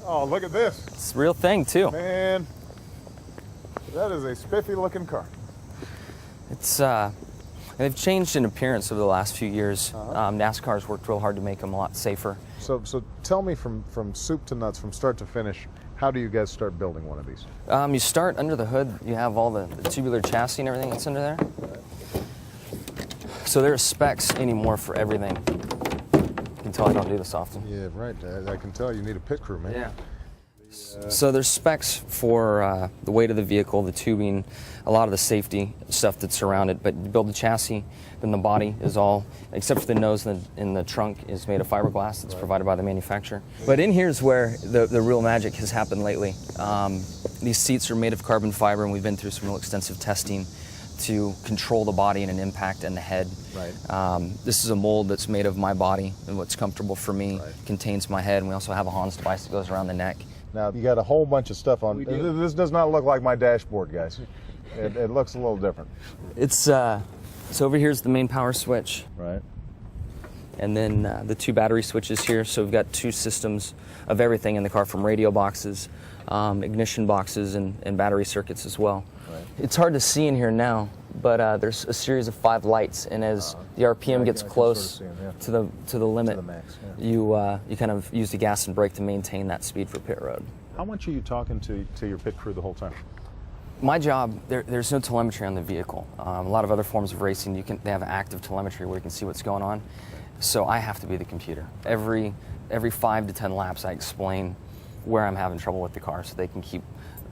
Oh, look at this. It's a real thing too. Man, that is a spiffy looking car. It's they've changed in appearance over the last few years. NASCAR's worked real hard to make them a lot safer. So tell me from soup to nuts, from start to finish, how do you guys start building one of these? You start under the hood. You have all the tubular chassis and everything that's under there. So there are specs anymore for everything. You can tell I don't do this often. Yeah, right. I can tell you need a pit crew, man. Yeah. So there's specs for the weight of the vehicle, the tubing, a lot of the safety stuff that's around it. But you build the chassis, then the body is all, except for the nose and the trunk, is made of fiberglass that's provided by the manufacturer. But in here is where the real magic has happened lately. These seats are made of carbon fiber, and we've been through some real extensive testing to control the body and an impact and the head. Right. This is a mold that's made of my body and what's comfortable for me. Right. Contains my head, and we also have a Hans device that goes around the neck. Now, you got a whole bunch of stuff on. This does not look like my dashboard, guys. It looks a little different. It's so over here's the main power switch. Right. And then the two battery switches here. So we've got two systems of everything in the car, from radio boxes, ignition boxes, and battery circuits as well. Right. It's hard to see in here now, but there's a series of 5 lights, and as the RPM gets close to the limit, to the max, you kind of use the gas and brake to maintain that speed for pit road. How much are you talking to your pit crew the whole time? My job, there's no telemetry on the vehicle. A lot of other forms of racing, they have active telemetry where you can see what's going on. So I have to be the computer. Every 5 to 10 laps, I explain where I'm having trouble with the car, so they can keep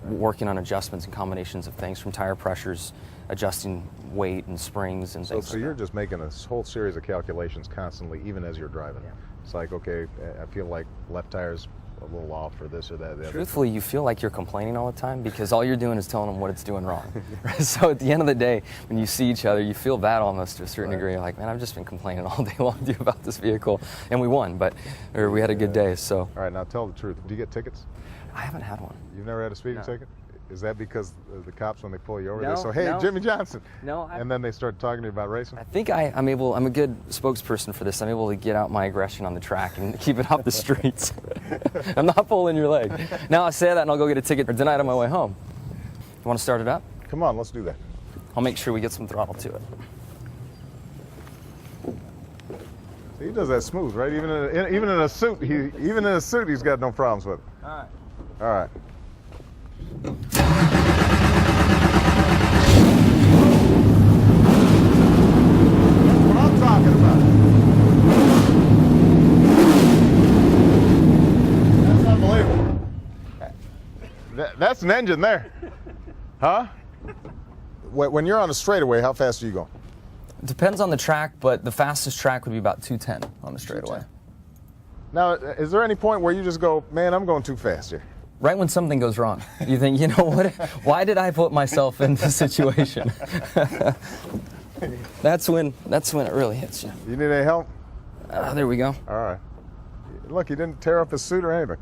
working on adjustments and combinations of things, from tire pressures, adjusting weight and springs and things. So you're just making a whole series of calculations constantly, even as you're driving. Yeah. It's like, okay, I feel like left tire's a little off for this or that. Truthfully, you feel like you're complaining all the time because all you're doing is telling them what it's doing wrong. So at the end of the day, when you see each other, you feel bad almost to a certain degree. You're like, man, I've just been complaining all day long to you about this vehicle, and we won, or we had a good day. So. All right, now tell the truth. Do you get tickets? I haven't had one. You've never had a speeding ticket? Is that because the cops, when they pull you over, No, they say, hey, no. Jimmie Johnson? No. And then they start talking to you about racing? I think I'm a good spokesperson for this. I'm able to get out my aggression on the track and keep it off the streets. I'm not pulling your leg. Now I say that and I'll go get a ticket or denied on my way home. You want to start it up? Come on, let's do that. I'll make sure we get some throttle to it. He does that smooth, right? Even in a suit, he's got no problems with it. All right. All right. That's what I'm talking about. That's unbelievable. That's an engine there. Huh? When you're on a straightaway, how fast are you going? It depends on the track, but the fastest track would be about 210 on the straightaway. Now, is there any point where you just go, man, I'm going too fast here? Right when something goes wrong, you think, you know what? Why did I put myself in this situation? That's when it really hits you. You need any help? There we go. All right. Look, he didn't tear up his suit or anything.